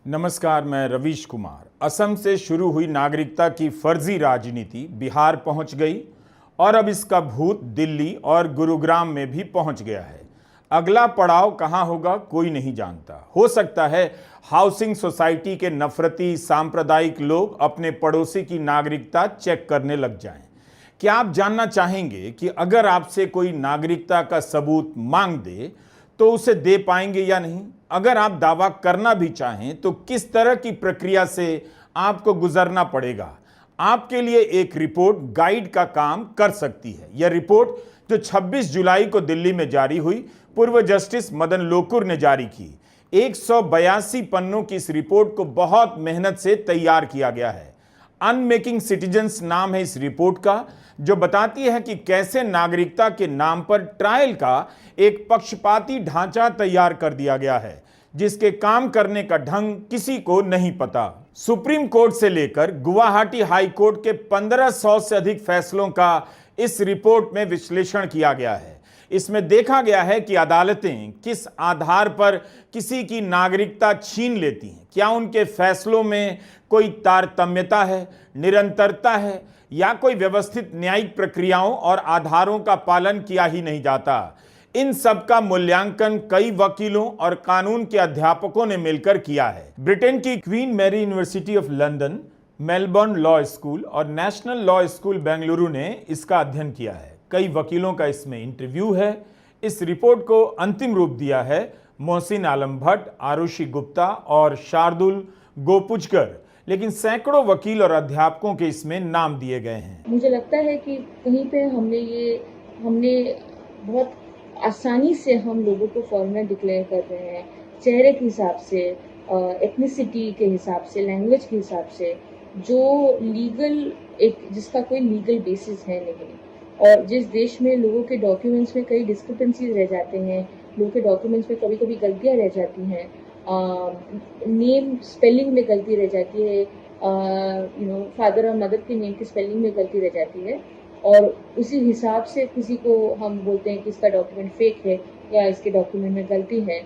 नमस्कार, मैं रवीश कुमार। असम से शुरू हुई नागरिकता की फर्जी राजनीति बिहार पहुंच गई और अब इसका भूत दिल्ली और गुरुग्राम में भी पहुंच गया है। अगला पड़ाव कहां होगा कोई नहीं जानता। हो सकता है हाउसिंग सोसाइटी के नफरती सांप्रदायिक लोग अपने पड़ोसी की नागरिकता चेक करने लग जाएं। क्या आप जानना चाहेंगे कि अगर आपसे कोई नागरिकता का सबूत मांग दे तो उसे दे पाएंगे या नहीं? अगर आप दावा करना भी चाहें तो किस तरह की प्रक्रिया से आपको गुजरना पड़ेगा? आपके लिए एक रिपोर्ट गाइड का काम कर सकती है। यह रिपोर्ट जो 26 जुलाई को दिल्ली में जारी हुई, पूर्व जस्टिस मदन लोकुर ने जारी की। 182 पन्नों की इस रिपोर्ट को बहुत मेहनत से तैयार किया गया है। अनमेकिंग सिटीजन्स नाम है इस रिपोर्ट का, जो बताती है कि कैसे नागरिकता के नाम पर ट्रायल का एक पक्षपाती ढांचा तैयार कर दिया गया है, जिसके काम करने का ढंग किसी को नहीं पता। सुप्रीम कोर्ट से लेकर गुवाहाटी हाई कोर्ट के 1500 से अधिक फैसलों का इस रिपोर्ट में विश्लेषण किया गया है। इसमें देखा गया है कि अदालतें किस आधार पर किसी की नागरिकता छीन लेती हैं। क्या उनके फैसलों में कोई तारतम्यता है, निरंतरता है, या कोई व्यवस्थित न्यायिक प्रक्रियाओं और आधारों का पालन किया ही नहीं जाता। इन सब का मूल्यांकन कई वकीलों और कानून के अध्यापकों ने मिलकर किया है। ब्रिटेन की Queen Mary University of London, Melbourne Law School और नेशनल लॉ स्कूल बेंगलुरु ने इसका अध्ययन किया है। कई वकीलों का इसमें इंटरव्यू है। इस रिपोर्ट को अंतिम रूप दिया है मोहसिन आलम भट्ट, आरुषि गुप्ता और शार्दुल गोपुजकर, लेकिन सैकड़ों वकील और अध्यापकों के इसमें नाम दिए गए हैं। मुझे लगता है कि कहीं पे हमने बहुत आसानी से हम लोगों को फॉरेनर डिक्लेयर कर रहे हैं, चेहरे के हिसाब से, एथनिसिटी के हिसाब से, लैंग्वेज के हिसाब से, जो लीगल जिसका कोई लीगल बेसिस है नहीं। और जिस देश में लोगों के डॉक्यूमेंट्स में कई डिस्क्रिपेंसीज रह जाते हैं, लोगों के डॉक्यूमेंट्स में कभी कभी गलतियां रह जाती हैं, नेम स्पेलिंग में गलती रह जाती है, फादर और मदर के नेम की स्पेलिंग में गलती रह जाती है, और उसी हिसाब से किसी को हम बोलते हैं कि इसका डॉक्यूमेंट फेक है या इसके डॉक्यूमेंट में गलती है।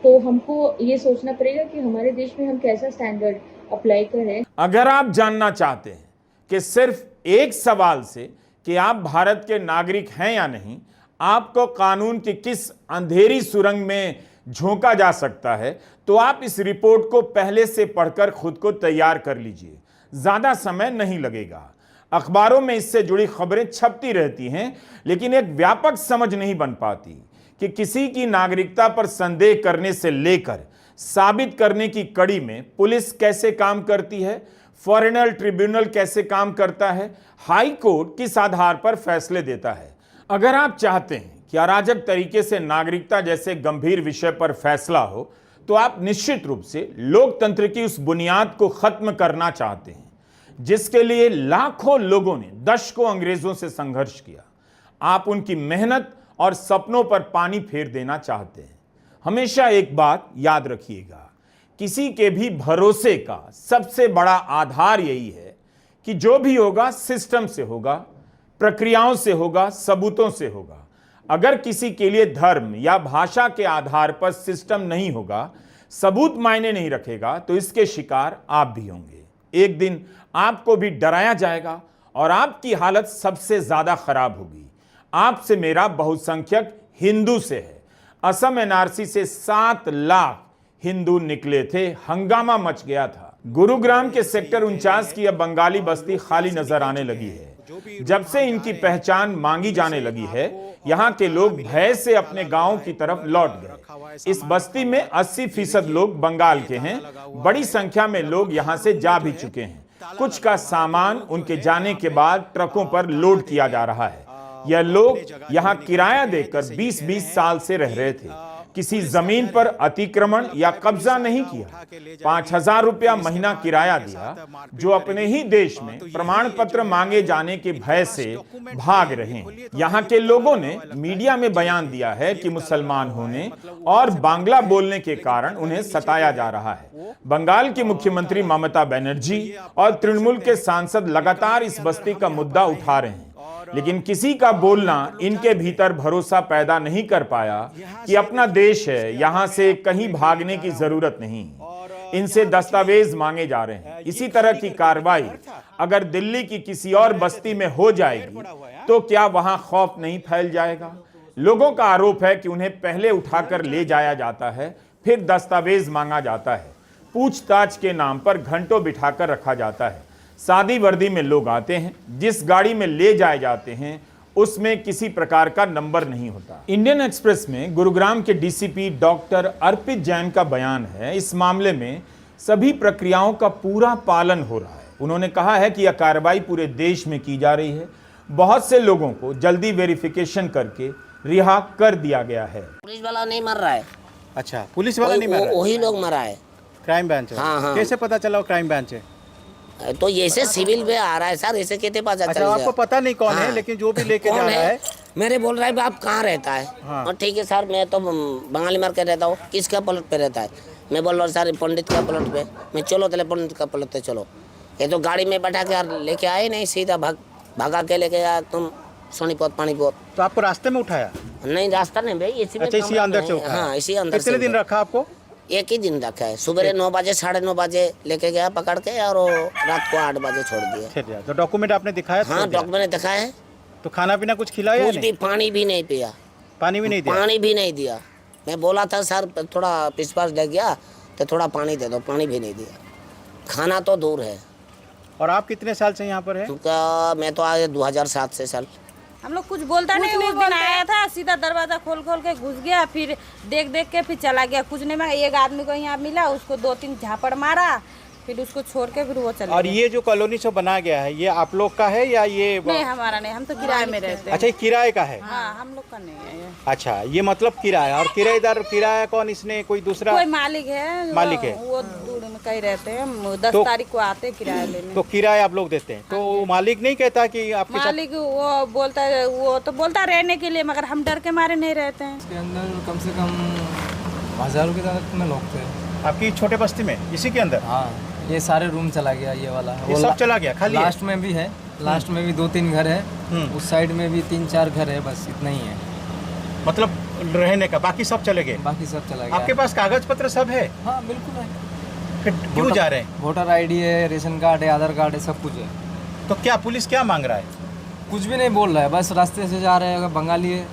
तो हमको ये सोचना पड़ेगा कि हमारे देश में हम कैसा स्टैंडर्ड अप्लाई करें। अगर आप जानना चाहते हैं कि सिर्फ एक सवाल से कि आप भारत के नागरिक हैं या नहीं, आपको कानून की किस अंधेरी सुरंग में झोंका जा सकता है, तो आप इस रिपोर्ट को पहले से पढ़कर खुद को तैयार कर लीजिए। ज्यादा समय नहीं लगेगा। अखबारों में इससे जुड़ी खबरें छपती रहती हैं, लेकिन एक व्यापक समझ नहीं बन पाती कि किसी की नागरिकता पर संदेह करने से लेकर साबित करने की कड़ी में पुलिस कैसे काम करती है, फॉरेनर ट्रिब्यूनल कैसे काम करता है, हाई कोर्ट किस आधार पर फैसले देता है। अगर आप चाहते हैं कि अराजक तरीके से नागरिकता जैसे गंभीर विषय पर फैसला हो, तो आप निश्चित रूप से लोकतंत्र की उस बुनियाद को खत्म करना चाहते हैं जिसके लिए लाखों लोगों ने दशकों अंग्रेजों से संघर्ष किया। आप उनकी मेहनत और सपनों पर पानी फेर देना चाहते हैं। हमेशा एक बात याद रखिएगा, किसी के भी भरोसे का सबसे बड़ा आधार यही है कि जो भी होगा सिस्टम से होगा, प्रक्रियाओं से होगा, सबूतों से होगा। अगर किसी के लिए धर्म या भाषा के आधार पर सिस्टम नहीं होगा, सबूत मायने नहीं रखेगा, तो इसके शिकार आप भी होंगे। एक दिन आपको भी डराया जाएगा और आपकी हालत सबसे ज्यादा खराब होगी। आपसे मेरा बहुसंख्यक हिंदू से है। असम एनआरसी से 7 लाख हिंदू निकले थे, हंगामा मच गया था। गुरुग्राम के सेक्टर 49 की अब बंगाली बस्ती खाली नजर आने लगी है। जब से इनकी पहचान मांगी जाने लगी है, यहाँ के लोग भय से अपने गांवों की तरफ लौट गए। इस बस्ती में 80% लोग बंगाल के हैं। बड़ी संख्या में लोग यहाँ से जा भी चुके हैं। कुछ का सामान उनके जाने के बाद ट्रकों पर लोड किया जा रहा है। यह लोग यहाँ किराया देकर 20-20 साल से रह रहे थे। किसी जमीन पर अतिक्रमण या कब्जा नहीं किया। 5,000 रुपया महीना किराया दिया, जो अपने ही देश में प्रमाण पत्र मांगे जाने के भय से भाग रहे हैं। यहाँ के लोगों ने मीडिया में बयान दिया है कि मुसलमान होने और बांग्ला बोलने के कारण उन्हें सताया जा रहा है। बंगाल की मुख्यमंत्री ममता बनर्जी और तृणमूल के सांसद लगातार इस बस्ती का मुद्दा उठा रहे हैं, लेकिन किसी का बोलना इनके भीतर भरोसा पैदा नहीं कर पाया कि अपना देश है, यहां से कहीं भागने की जरूरत नहीं। इनसे दस्तावेज मांगे जा रहे हैं। इसी तरह की कार्रवाई अगर दिल्ली की किसी और बस्ती में हो जाएगी तो क्या वहां खौफ नहीं फैल जाएगा? लोगों का आरोप है कि उन्हें पहले उठाकर ले जाया जाता है, फिर दस्तावेज मांगा जाता है, पूछताछ के नाम पर घंटों बिठाकर रखा जाता है। सादी वर्दी में लोग आते हैं, जिस गाड़ी में ले जाए जाते हैं उसमें किसी प्रकार का नंबर नहीं होता। इंडियन एक्सप्रेस में गुरुग्राम के डीसीपी डॉक्टर अर्पित जैन का बयान है, इस मामले में सभी प्रक्रियाओं का पूरा पालन हो रहा है। उन्होंने कहा है कि यह कार्रवाई पूरे देश में की जा रही है। बहुत से लोगों को जल्दी वेरिफिकेशन करके रिहा कर दिया गया है। पुलिस वाला नहीं मर रहा है। अच्छा, पुलिस वाला नहीं मर रहा है, वही लोग मरा है। क्राइम ब्रांच है। हाँ, हाँ। कैसे पता चला वो क्राइम ब्रांच है? तो ऐसे सिविल में आ रहा है सर, ऐसे कहते पता अच्छा, चल आपको पता नहीं कौन है, लेकिन जो भी लेके जा रहा है मेरे बोल रहा है आप कहाँ रहता है। हाँ। और ठीक है सर, मैं तो बंगाली मार के रहता हूँ। किसका प्लॉट पे रहता है? मैं बोल रहा हूँ सर पंडित का प्लॉट पे। मैं चलो तेरे पंडित का प्लॉट पे चलो। ये तो गाड़ी में बैठा के लेके आए नहीं, सीधा भागा के लेके आया तुम सोनीपत पानीपत। तो आपको रास्ते में उठाया? नहीं रास्ता नहीं भाई, इसी में अच्छा, इसी अंदर से उठाया? हाँ, इसी अंदर। कितने दिन रखा आपको? एक ही दिन रखा है। सुबह 9 बजे 9:30 बजे लेके गया पकड़ के, और रात को 8 बजे छोड़ दिया। अच्छा, तो डॉक्यूमेंट आपने दिखाया? हाँ, डॉक्यूमेंट दिखाया है। तो खाना पीना कुछ खिलाया? कुछ भी, पानी भी नहीं पिया। पानी भी नहीं दिया? पानी भी नहीं दिया। मैं बोला था सर थोड़ा पिछपास लग गया तो थोड़ा पानी दे दो, पानी भी नहीं दिया। खाना तो दूर है। और आप कितने साल से यहाँ पर है? मैं तो आया 2007 से साल। हम लोग कुछ बोलता नहीं। उस दिन आया था, सीधा दरवाजा खोल के घुस गया, फिर देख के फिर चला गया। कुछ नहीं मांगा। एक आदमी को यहाँ मिला, उसको 2-3 झापड़ मारा, फिर उसको छोड़ के फिर वो चला और गया। ये जो कॉलोनी सब बनाया गया है, ये आप लोग का है या ये? नहीं, हमारा नहीं, हम तो किराए में रहते हैं। अच्छा, ये किराए का है? हाँ, हम लोग का नहीं है ये। अच्छा, ये मतलब किराया। और किराएदार किराया कौन, इसने कोई दूसरा? कोई मालिक है। मालिक है। वो दूर में कहीं रहते हैं। 10 तारीख को आते हैं किराया लेने। तो किराया आप लोग देते हैं? तो मालिक नहीं कहता कि आपके साथ? मालिक वो बोलता है, वो तो बोलता रहने के लिए, मगर हम डर के मारे नहीं रहते हैं। इसके अंदर कम से कम हज़ारों की तादाद में लोग थे। आपकी छोटे बस्ती में, इसी के अंदर? हाँ, ये सारे रूम चला गया, ये वाला ये सब चला गया, खाली है? लास्ट में भी है, लास्ट में भी 2-3 घर है, उस साइड में भी 3-4 घर है, बस इतना ही है। मतलब रहने का, बाकी सब चले गए? बाकी सब चला गया। आपके पास कागज पत्र सब है? हाँ बिल्कुल है। फिर क्यों जा रहे हैं? वोटर आईडी है, रेशन कार्ड है, आधार कार्ड है, सब कुछ है। तो क्या पुलिस क्या मांग रहा है? कुछ भी नहीं बोल रहा है, बस रास्ते से जा रहे हैं, अगर बंगाली है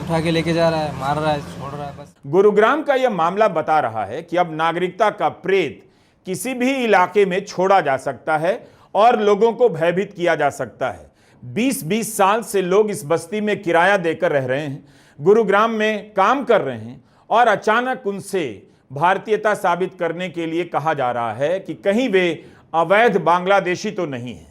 उठा के लेके जा रहा है, मार रहा है, छोड़ रहा है, बस। गुरुग्राम का यह मामला बता रहा है कि अब नागरिकता का प्रेत किसी भी इलाके में छोड़ा जा सकता है और लोगों को भयभीत किया जा सकता है। 20-20 साल से लोग इस बस्ती में किराया देकर रह रहे हैं, गुरुग्राम में काम कर रहे हैं, और अचानक उनसे भारतीयता साबित करने के लिए कहा जा रहा है कि कहीं वे अवैध बांग्लादेशी तो नहीं है।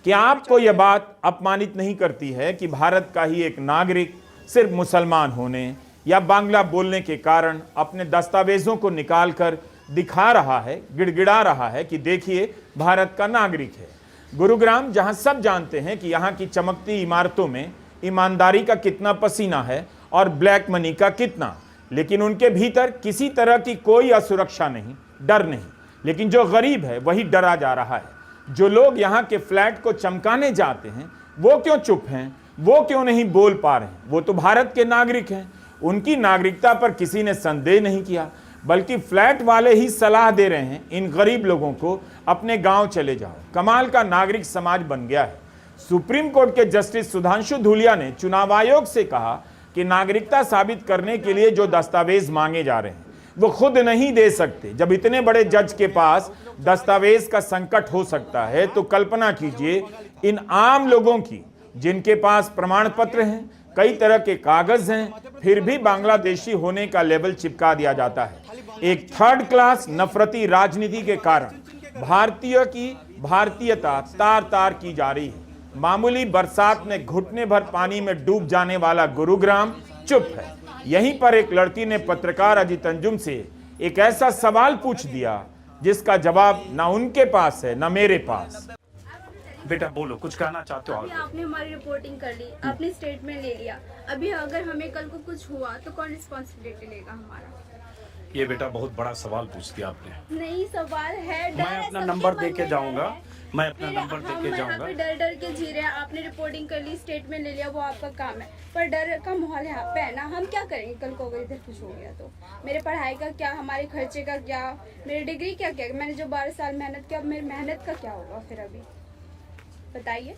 क्या आपको यह बात अपमानित नहीं करती है कि भारत का ही एक नागरिक सिर्फ मुसलमान होने या बांग्ला बोलने के कारण अपने दस्तावेजों को निकालकर दिखा रहा है, गिड़गिड़ा रहा है कि देखिए भारत का नागरिक है? गुरुग्राम, जहां सब जानते हैं कि यहां की चमकती इमारतों में ईमानदारी का कितना पसीना है और ब्लैक मनी का कितना, लेकिन उनके भीतर किसी तरह की कोई असुरक्षा नहीं, डर नहीं। लेकिन जो गरीब है वही डरा जा रहा है। जो लोग यहाँ के फ्लैट को चमकाने जाते हैं वो क्यों चुप हैं, वो क्यों नहीं बोल पा रहे हैं? वो तो भारत के नागरिक हैं, उनकी नागरिकता पर किसी ने संदेह नहीं किया, बल्कि फ्लैट वाले ही सलाह दे रहे हैं इन गरीब लोगों को अपने गांव चले जाओ। कमाल का नागरिक समाज बन गया है। सुप्रीम कोर्ट के जस्टिस सुधांशु धूलिया ने चुनाव आयोग से कहा कि नागरिकता साबित करने के लिए जो दस्तावेज मांगे जा रहे हैं वो खुद नहीं दे सकते। जब इतने बड़े जज के पास दस्तावेज का संकट हो सकता है तो कल्पना कीजिए इन आम लोगों की, जिनके पास प्रमाण पत्र हैं, कई तरह के कागज हैं, फिर भी बांग्लादेशी होने का लेबल चिपका दिया जाता है। एक थर्ड क्लास नफरती राजनीति के कारण भारतीय की भारतीयता तार तार की जा रही है। मामूली बरसात में घुटने भर पानी में डूब जाने वाला गुरुग्राम चुप है। यहीं पर एक लड़की ने पत्रकार अजीत अंजुम से एक ऐसा सवाल पूछ दिया जिसका जवाब ना उनके पास है ना मेरे पास। बेटा बोलो, कुछ कहना चाहते हो? अभी आपने हमारी रिपोर्टिंग कर ली, आपने स्टेटमेंट ले लिया, अभी अगर हमें कल को कुछ हुआ तो कौन रिस्पॉन्सिबिलिटी लेगा हमारा? ये बेटा बहुत बड़ा सवाल पूछ दिया आपने। नहीं, सवाल है, डर मैं है, अपना सबके नंबर मन दे के में जाऊंगा, डर है। मैं अपना फिर नंबर दे हम के यहाँ जाऊंगा। पे डर डर के जी रहे हैं। आपने रिपोर्टिंग कर ली, स्टेटमेंट ले लिया, वो आपका काम है, पर डर का माहौल यहाँ पे है ना। हम क्या करेंगे कल को अगर इधर कुछ हो गया तो? मेरे पढ़ाई का क्या, हमारे खर्चे का क्या, मेरी डिग्री क्या क्या, मैंने जो 12 साल मेहनत किया, अब मेरी मेहनत का क्या होगा फिर? अभी बताइए।